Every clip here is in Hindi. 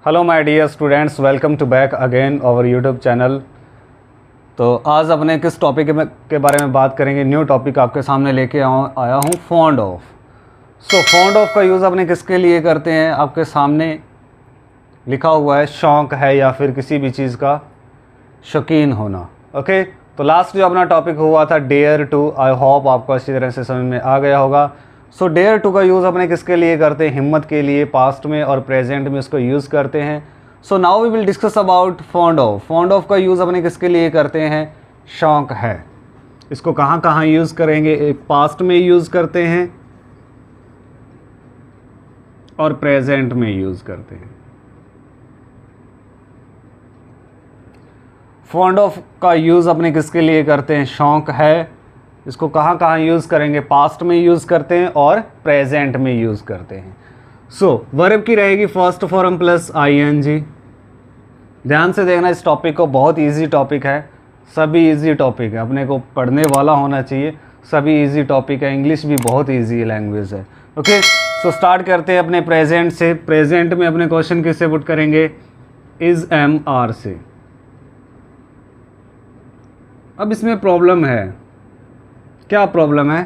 Hello my dear students, welcome to back again our YouTube channel. तो आज अपने किस टॉपिक के बारे में बात करेंगे। न्यू टॉपिक आपके सामने लेके आया हूँ, fond of. So fond of का यूज़ अपने किसके लिए करते हैं, आपके सामने लिखा हुआ है, शौक़ है या फिर किसी भी चीज़ का शौकीन होना। ओके, तो लास्ट जो अपना टॉपिक हुआ था डेयर टू, आई होप आपको अच्छी तरह से समझ में आ गया होगा। सो डेयर टू का यूज़ अपने किसके लिए करते हैं, हिम्मत के लिए, पास्ट में और प्रेजेंट में उसको यूज़ करते हैं। So now we will discuss about fond of. Fond of का यूज़ अपने किसके लिए करते हैं, शौक़ है। इसको कहाँ कहाँ यूज़ करेंगे, एक पास्ट में यूज़ करते हैं और प्रेजेंट में यूज़ करते हैं। फॉन्ड ऑफ का यूज़ अपने किसके लिए करते हैं, शौक़ है। इसको कहाँ कहाँ यूज़ करेंगे, पास्ट में यूज़ करते हैं और प्रेजेंट में यूज़ करते हैं। सो वर्ब की रहेगी फर्स्ट फॉर्म प्लस आईएनजी। ध्यान से देखना इस टॉपिक को, बहुत इजी टॉपिक है, सभी इजी टॉपिक है, अपने को पढ़ने वाला होना चाहिए। सभी इजी टॉपिक है, इंग्लिश भी बहुत इजी लैंग्वेज है। ओके, सो स्टार्ट करते हैं अपने प्रेजेंट से। प्रेजेंट में अपने क्वेश्चन किससे पुट करेंगे, इज़ एम आर से। अब इसमें प्रॉब्लम है, क्या प्रॉब्लम है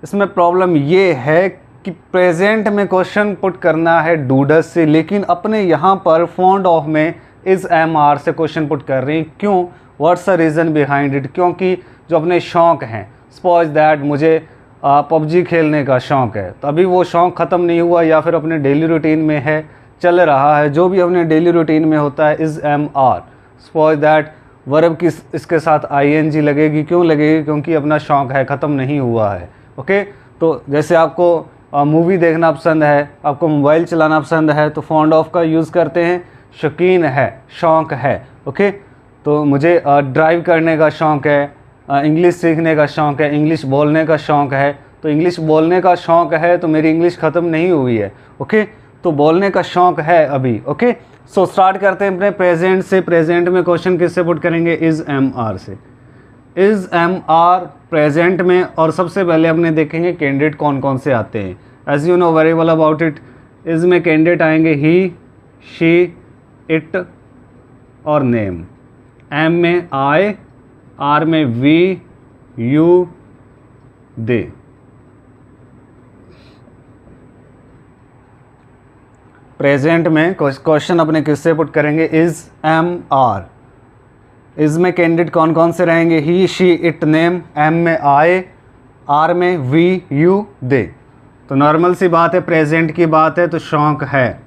इसमें? प्रॉब्लम ये है कि प्रेजेंट में क्वेश्चन पुट करना है डूडस से, लेकिन अपने यहाँ पर फॉन्ड ऑफ में इज़ एम आर से क्वेश्चन पुट कर रहे हैं। क्यों, what's the reason behind it? क्योंकि जो अपने शौक़ हैं, सपोज दैट मुझे पबजी खेलने का शौक़ है, तो अभी वो शौक़ ख़त्म नहीं हुआ या फिर अपने डेली रूटीन में है, चल रहा है। जो भी अपने डेली रूटीन में होता है, is am are, suppose that verb की इसके साथ आईएनजी लगेगी। क्यों लगेगी? क्योंकि अपना शौक़ है, ख़त्म नहीं हुआ है। ओके, तो जैसे आपको मूवी देखना पसंद है, आपको मोबाइल चलाना पसंद है, तो फॉन्ड ऑफ का यूज़ करते हैं, शौकीन है, शौक़ है। ओके, तो मुझे ड्राइव करने का शौक़ है, इंग्लिश सीखने का शौक़ है, इंग्लिश बोलने का शौक़ है। तो इंग्लिश बोलने का शौक़ है तो मेरी इंग्लिश ख़त्म नहीं हुई है। ओके, तो बोलने का शौक़ है अभी। ओके, सो स्टार्ट करते हैं अपने प्रेजेंट से। प्रेजेंट में क्वेश्चन किससे पुट करेंगे, इज़ एम आर से। इज़ एम आर प्रेजेंट में, और सबसे पहले अपने देखेंगे कैंडिडेट कौन कौन से आते हैं। As you know very well about it, is में कैंडिडेट आएंगे ही, शी, इट और नेम। एम में आई, आर में वी, यू, दे। प्रेजेंट में क्वेश्चन अपने किससे पुट करेंगे, इज़ एम आर। इज़ में कैंडिडेट कौन कौन से रहेंगे, he, she, it, name. Am में आई, आर में वी, यू, दे। तो नॉर्मल सी बात है, प्रेजेंट की बात है, तो शौक़ है।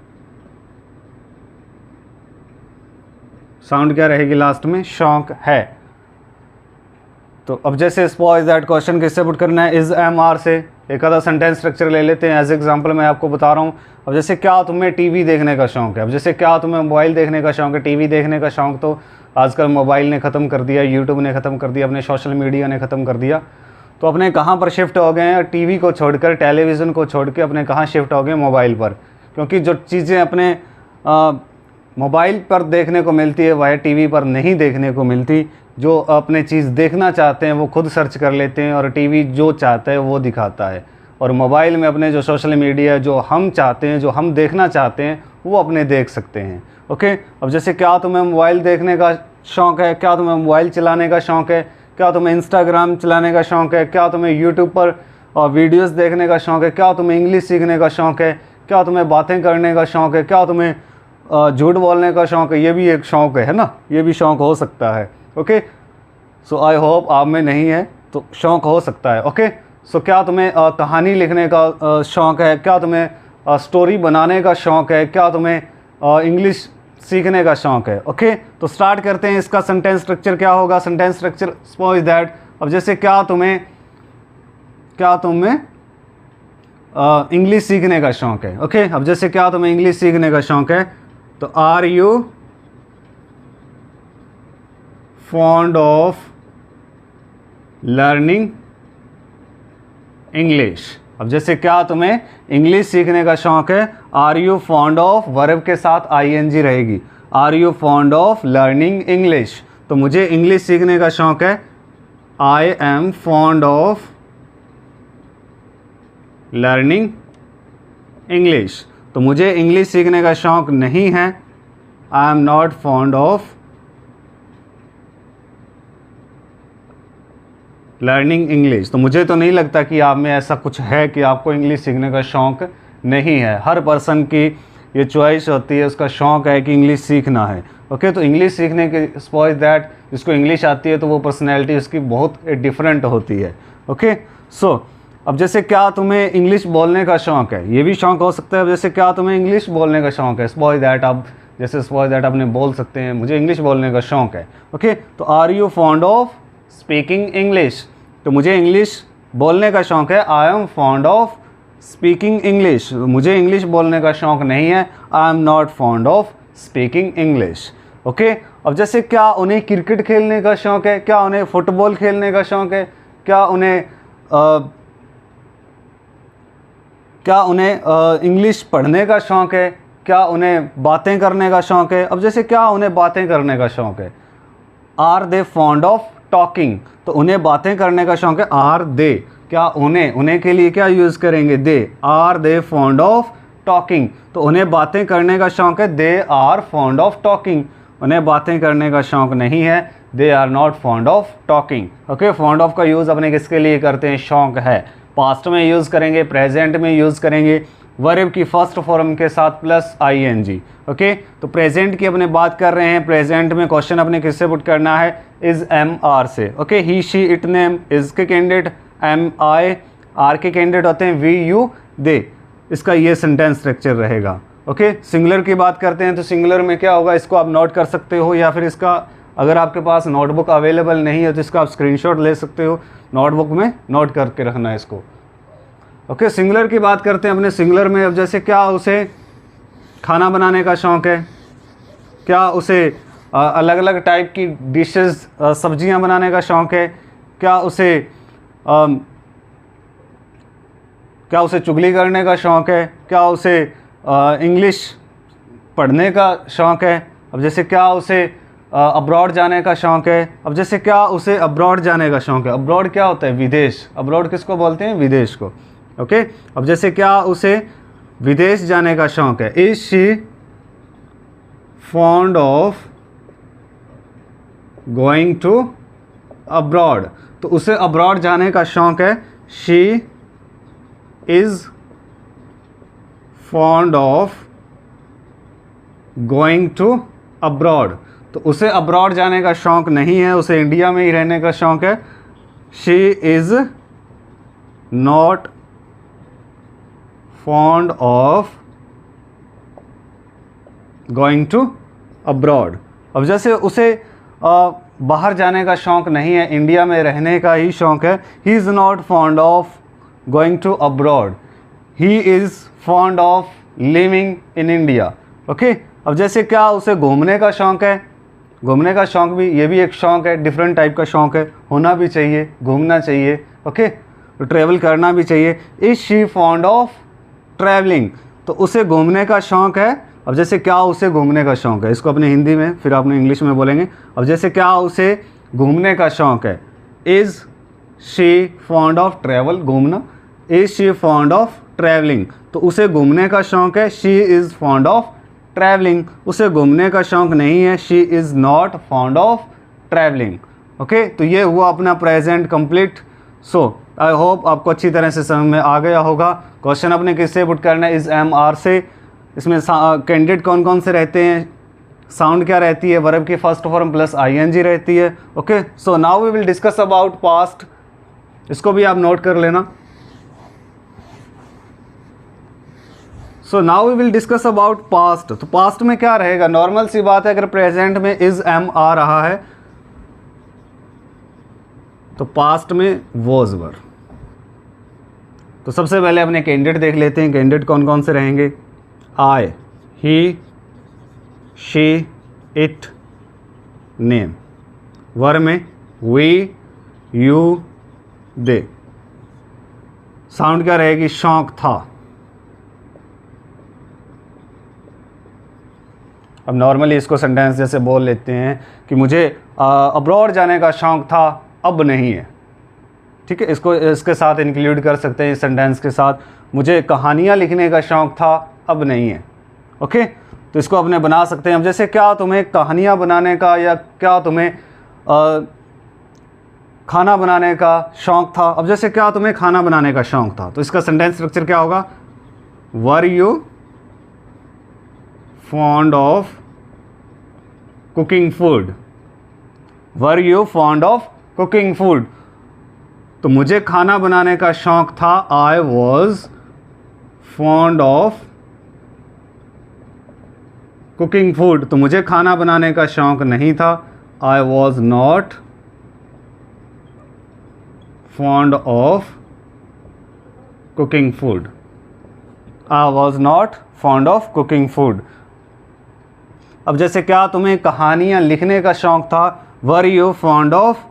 साउंड क्या रहेगी लास्ट में, शौक़ है। तो अब जैसे सपोज दैट क्वेश्चन किससे पुट करना है, इज़ एम आर से। एक आधा सेंटेंस स्ट्रक्चर ले लेते हैं, एज एग्जांपल मैं आपको बता रहा हूँ। अब जैसे क्या तुम्हें टीवी देखने का शौक़ है, अब जैसे क्या तुम्हें मोबाइल देखने का शौक़ है। टीवी देखने का शौक़ तो आजकल मोबाइल ने ख़त्म कर दिया, यूट्यूब ने ख़त्म कर दिया, अपने सोशल मीडिया ने ख़त्म कर दिया। तो अपने कहाँ पर शिफ्ट हो गए हैं, टीवी को छोड़कर, टेलीविज़न को छोड़ के अपने कहाँ शिफ्ट हो गए, मोबाइल पर। क्योंकि जो चीज़ें अपने मोबाइल पर देखने को मिलती है वह टीवी पर नहीं देखने को मिलती। जो अपने चीज़ देखना चाहते हैं वो खुद सर्च कर लेते हैं, और टीवी जो चाहता है वो दिखाता है। और मोबाइल में अपने जो सोशल मीडिया, जो हम चाहते हैं, जो हम देखना चाहते हैं, वो अपने देख सकते हैं। ओके, अब जैसे क्या तुम्हें मोबाइल देखने का शौक़ है, क्या तुम्हें मोबाइल चलाने का शौक़ है, क्या तुम्हें इंस्टाग्राम चलाने का शौक़ है, क्या तुम्हें यूट्यूब पर वीडियोज़ देखने का शौक़ है, क्या तुम्हें इंग्लिश सीखने का शौक़ है, क्या तुम्हें बातें करने का शौक़ है, क्या तुम्हें झूठ बोलने का शौक़ है। ये भी एक शौक़ है ना, ये भी शौक़ हो सकता है। ओके, सो आई होप आप में नहीं है, तो शौक़ हो सकता है। ओके, सो क्या तुम्हें कहानी लिखने का शौक़ है, क्या तुम्हें स्टोरी बनाने का शौक़ है, क्या तुम्हें इंग्लिश सीखने का शौक़ है। ओके, तो स्टार्ट करते हैं। इसका सेंटेंस स्ट्रक्चर क्या होगा, सेंटेंस स्ट्रक्चर सपोज दैट, अब जैसे क्या तुम्हें इंग्लिश सीखने का शौक़ है। ओके, अब जैसे क्या तुम्हें इंग्लिश सीखने का शौक़ है, तो are you fond of learning English. अब जैसे क्या तुम्हें इंग्लिश सीखने का शौक़ है, are you fond of, verb के साथ आईएनजी रहेगी, are you fond of learning English. तो मुझे इंग्लिश सीखने का शौक़ है, I am fond of learning English. तो मुझे इंग्लिश सीखने का शौक़ नहीं है, I am not fond of learning English. तो मुझे तो नहीं लगता कि आप में ऐसा कुछ है कि आपको इंग्लिश सीखने का शौक़ नहीं है। हर पर्सन की ये चॉइस होती है, उसका शौक़ है कि इंग्लिश सीखना है। ओके, तो इंग्लिश सीखने के सपोज दैट जिसको इंग्लिश आती है तो वो पर्सनैलिटी उसकी बहुत डिफरेंट होती है। ओके, सो अब जैसे क्या तुम्हें इंग्लिश बोलने का शौक़ है, ये भी शौक़ हो सकता है। अब जैसे क्या तुम्हें इंग्लिश बोलने का शौक़ है, सपोज दैट आप जैसे सपोज दैट आपने बोल सकते हैं मुझे इंग्लिश बोलने का शौक़ है। ओके, तो are you fond of speaking English? तो मुझे इंग्लिश बोलने का शौक़ है, I am fond of speaking English. मुझे इंग्लिश बोलने का शौक़ नहीं है, I am not fond of speaking English. Okay, अब जैसे क्या उन्हें क्रिकेट खेलने का शौक़ है, क्या उन्हें फुटबॉल खेलने का शौक़ है, क्या उन्हें इंग्लिश पढ़ने का शौक़ है, क्या उन्हें बातें करने का शौक़ है? अब जैसे क्या उन्हें बातें करने का शौक़ है, are they fond of talking? तो उन्हें बातें करने का शौक़ है, आर दे, क्या उन्हें के लिए क्या यूज़ करेंगे, they, are they fond of talking? तो उन्हें बातें करने का शौक़ है, they are fond of talking. उन्हें बातें करने का शौक़ नहीं है, they are not fond of talking. Okay, fond of का यूज़ अपने किसके लिए करते हैं, शौक़ है। पास्ट में यूज़ करेंगे, प्रेजेंट में यूज़ करेंगे, वर्ब की फर्स्ट फॉर्म के साथ प्लस ING। ओके, तो प्रेजेंट की अपने बात कर रहे हैं, प्रेजेंट में क्वेश्चन अपने किससे पुट करना है, इज़ MR से। Okay, he she it name, is के कैंडिडेट MI, आर के कैंडिडेट होते हैं वी यू दे। इसका ये सेंटेंस स्ट्रक्चर रहेगा। ओके, सिंगुलर की बात करते हैं तो सिंगुलर में क्या होगा, इसको आप नोट कर सकते हो, या फिर इसका अगर आपके पास नोटबुक अवेलेबल नहीं है तो इसका आप स्क्रीनशॉट ले सकते हो, नोटबुक में नोट करके रखना है इसको। ओके, सिंगुलर की बात करते हैं अपने सिंगुलर में। अब जैसे क्या उसे खाना बनाने का शौक़ है, क्या उसे अलग अलग टाइप की डिशेस सब्जियां बनाने का शौक़ है, क्या उसे चुगली करने का शौक़ है, क्या उसे इंग्लिश पढ़ने का शौक़ है। अब जैसे क्या उसे अब्रॉड जाने का शौक़ है। अब जैसे क्या उसे अब्रॉड जाने का शौक़ है, अब्रॉड क्या होता है, विदेश। अब्रॉड किसको बोलते हैं, विदेश को। ओके, अब जैसे क्या उसे विदेश जाने का शौक़ है, is she fond of going to abroad? तो उसे अब्रॉड जाने का शौक़ है, she is fond of going to abroad. तो उसे अब्रॉड जाने का शौक़ नहीं है, उसे इंडिया में ही रहने का शौक़ है, she is not fond of going to abroad. अब जैसे उसे बाहर जाने का शौक़ नहीं है, इंडिया में रहने का ही शौक़ है, he is not fond of going to abroad, he is fond of living in India. Okay, अब जैसे क्या उसे घूमने का शौक़ है, घूमने का शौक़ भी, ये भी एक शौक़ है, डिफरेंट टाइप का शौक़ है, होना भी चाहिए, घूमना चाहिए। ओके, तो ट्रैवल करना भी चाहिए। Is she fond of travelling? तो उसे घूमने का शौक़ है। अब जैसे क्या उसे घूमने का शौक़ है, इसको अपने हिंदी में फिर आपने इंग्लिश में बोलेंगे। अब जैसे क्या उसे घूमने का शौक़ है, is she fond of travel, घूमना, is she fond of travelling? तो उसे घूमने का शौक़ है, she is fond of travelling. उसे घूमने का शौक़ नहीं है, she is not fond of travelling. Okay, तो ये हुआ अपना present complete. So I hope आपको अच्छी तरह से समझ में आ गया होगा। क्वेश्चन अपने किससे पुट करना है, इज़ MR से। इसमें कैंडिडेट कौन कौन से रहते हैं, साउंड क्या रहती है, वर्ब की फर्स्ट फॉर्म प्लस ING रहती है। Okay, so now we will discuss about past. इसको भी आप नोट कर लेना। So now we will discuss about past. तो पास्ट में क्या रहेगा, नॉर्मल सी बात है, अगर प्रेजेंट में इज़ M आ रहा है तो पास्ट में वॉज वर। तो सबसे पहले अपने कैंडिडेट देख लेते हैं, कैंडिडेट कौन कौन से रहेंगे, आई, ही, शी, इट, नेम। वर्ब में वी, यू, दे। साउंड क्या रहेगी, शौक था। अब नॉर्मली इसको सेंटेंस जैसे बोल लेते हैं कि मुझे अब्रॉड जाने का शौक़ था, अब नहीं है। ठीक है, इसको इसके साथ इंक्लूड कर सकते हैं इस सेंटेंस के साथ। मुझे कहानियाँ लिखने का शौक़ था, अब नहीं है। ओके, तो इसको अपने बना सकते हैं। अब जैसे क्या तुम्हें कहानियाँ बनाने का या क्या तुम्हें खाना बनाने का शौक़ था। अब जैसे क्या तुम्हें खाना बनाने का शौक़ था, तो इसका सेंटेंस स्ट्रक्चर क्या होगा, वर you fond of cooking food, were you fond of cooking food. तो मुझे खाना बनाने का शौक़ था, I was fond of cooking food. तो मुझे खाना बनाने का शौक़ नहीं था, I was not fond of cooking food, I was not fond of cooking food। अब जैसे क्या तुम्हें कहानियाँ लिखने का शौक़ था, were you fond of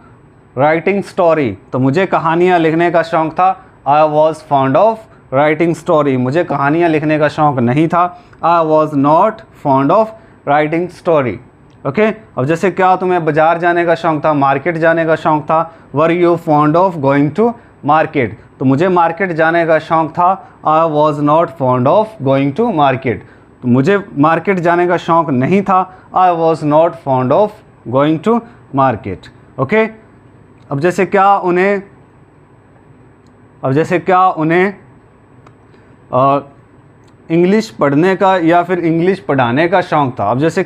writing story। तो मुझे कहानियाँ लिखने का शौक़ था, I was fond of writing story। मुझे कहानियाँ लिखने का शौक़ नहीं था, I was not fond of writing story। Okay, अब जैसे क्या तुम्हें बाज़ार जाने का शौक़ था, मार्केट जाने का शौक़ था, were you fond of going to market. तो मुझे मार्केट जाने का शौक़ था, I was not fond of going to market. तो मुझे मार्केट जाने का शौक़ नहीं था, I was not fond of going to market. Okay, अब जैसे क्या उन्हें इंग्लिश पढ़ने का या फिर इंग्लिश पढ़ाने का शौक़ था। अब जैसे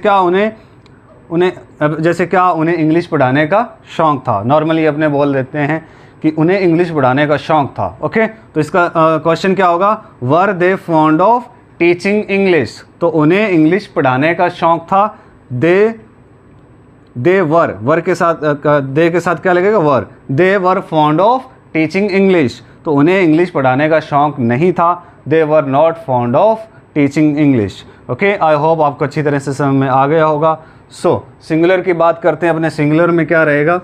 क्या उन्हें इंग्लिश पढ़ाने का शौक़ था, नॉर्मली अपने बोल देते हैं कि उन्हें इंग्लिश पढ़ाने का शौक़ था। ओके, तो इसका क्वेश्चन क्या होगा, वर दे फॉन्ड ऑफ टीचिंग इंग्लिश। तो उन्हें इंग्लिश पढ़ाने का शौक़ था, दे वर के साथ क्या लगेगा, were, they were fond of teaching English. तो उन्हें इंग्लिश पढ़ाने का शौक़ नहीं था, they were not fond of teaching English. Okay, I hope आपको अच्छी तरह से समझ में आ गया होगा। सो सिंगुलर की बात करते हैं, अपने सिंगुलर में क्या रहेगा,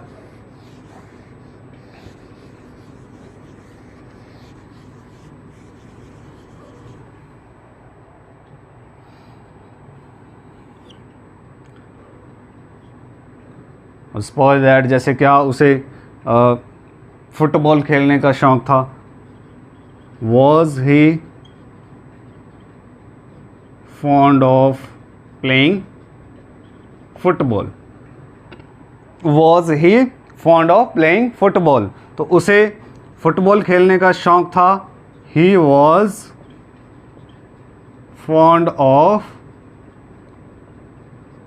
सपोज दैट जैसे क्या उसे फुटबॉल खेलने का शौक़ था, was he fond of playing football, was he fond of playing football. तो उसे फुटबॉल खेलने का शौक़ था, he was fond of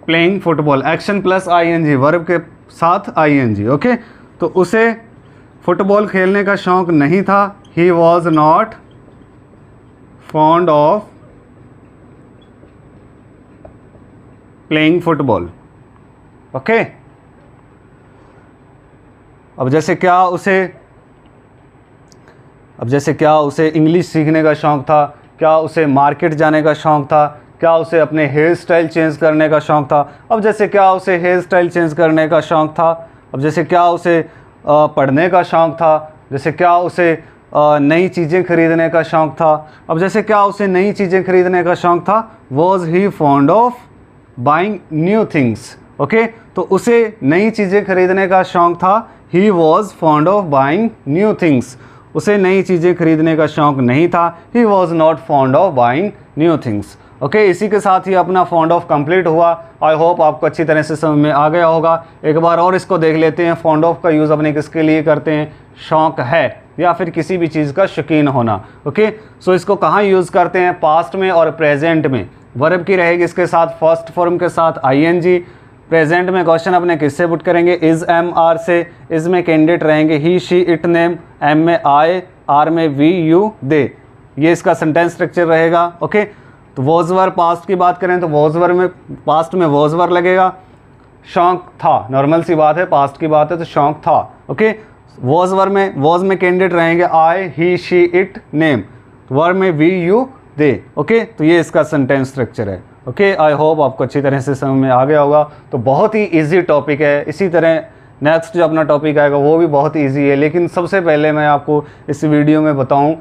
playing football, action plus ING, verb के साथ आईएनजी। ओके, तो उसे फुटबॉल खेलने का शौक़ नहीं था, he was not fond of playing football. Okay, अब जैसे क्या उसे इंग्लिश सीखने का शौक़ था, क्या उसे मार्केट जाने का शौक़ था, क्या उसे अपने हेयर स्टाइल चेंज करने का शौक़ था। अब जैसे क्या उसे हेयर स्टाइल चेंज करने का शौक़ था, अब जैसे क्या उसे पढ़ने का शौक़ था, जैसे क्या उसे नई चीज़ें खरीदने का शौक़ था। अब जैसे क्या उसे नई चीज़ें खरीदने का शौक़ था, was he fond of buying new things. Okay, तो उसे नई चीज़ें खरीदने का शौक़ था, he was fond of buying new things. उसे नई चीज़ें खरीदने का शौक़ नहीं था, he was not fond of buying new things. Okay, इसी के साथ ही अपना फॉन्ड ऑफ कंप्लीट हुआ। आई होप आपको अच्छी तरह से समझ में आ गया होगा। एक बार और इसको देख लेते हैं, फॉन्ड ऑफ का यूज़ अपने किसके लिए करते हैं, शौक़ है या फिर किसी भी चीज़ का शौकीन होना। ओके, सो इसको कहाँ यूज़ करते हैं, पास्ट में और प्रेजेंट में। वर्ब की रहेगी इसके साथ फर्स्ट फॉर्म के साथ आईएनजी। प्रेजेंट में क्वेश्चन अपने किससे पुट करेंगे, इज़ एम आर से। इज़ में कैंडिडेट रहेंगे he she it name, am में आई, आर में वी यू दे। ये इसका सेंटेंस स्ट्रक्चर रहेगा। ओके, तो वॉज वर पास्ट की बात करें तो वॉज वर में पास्ट में वॉज वर लगेगा। शौक़ था, नॉर्मल सी बात है, पास्ट की बात है तो शौक़ था। ओके, वॉज वर में वॉज में कैंडिडेट रहेंगे आई, ही, शी, इट, नेम। वर में वी यू दे। ओके, तो ये इसका सेंटेंस स्ट्रक्चर है। ओके, आई होप आपको अच्छी तरह से समझ में आ गया होगा। तो बहुत ही इजी टॉपिक है। इसी तरह नेक्स्ट जो अपना टॉपिक आएगा वो भी बहुत ईजी है। लेकिन सबसे पहले मैं आपको इस वीडियो में बताऊं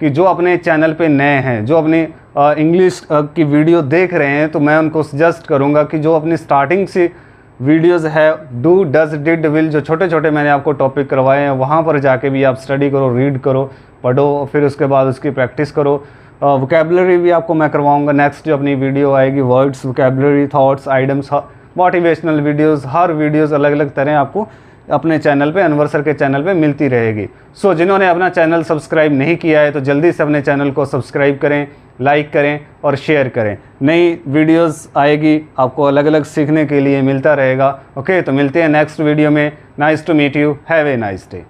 कि जो अपने चैनल पे नए हैं, जो अपनी इंग्लिश की वीडियो देख रहे हैं, तो मैं उनको सजेस्ट करूंगा कि जो अपनी स्टार्टिंग से वीडियोस है, डू, डज, डिड, विल, जो छोटे छोटे मैंने आपको टॉपिक करवाए हैं, वहाँ पर जाके भी आप स्टडी करो, रीड करो, पढ़ो, फिर उसके बाद उसकी प्रैक्टिस करो। वोकेबलरी भी आपको मैं करवाऊंगा। नेक्स्ट जो अपनी वीडियो आएगी, words, vocabulary, thoughts, items, motivational videos, हर वीडियोस अलग अलग तरह आपको अपने चैनल पे, अनवर सर के चैनल पे मिलती रहेगी। सो जिन्होंने अपना चैनल सब्सक्राइब नहीं किया है तो जल्दी से अपने चैनल को सब्सक्राइब करें, लाइक करें और शेयर करें। नई वीडियोस आएगी, आपको अलग अलग सीखने के लिए मिलता रहेगा। ओके, तो मिलते हैं नेक्स्ट वीडियो में। Nice to meet you, have a nice day.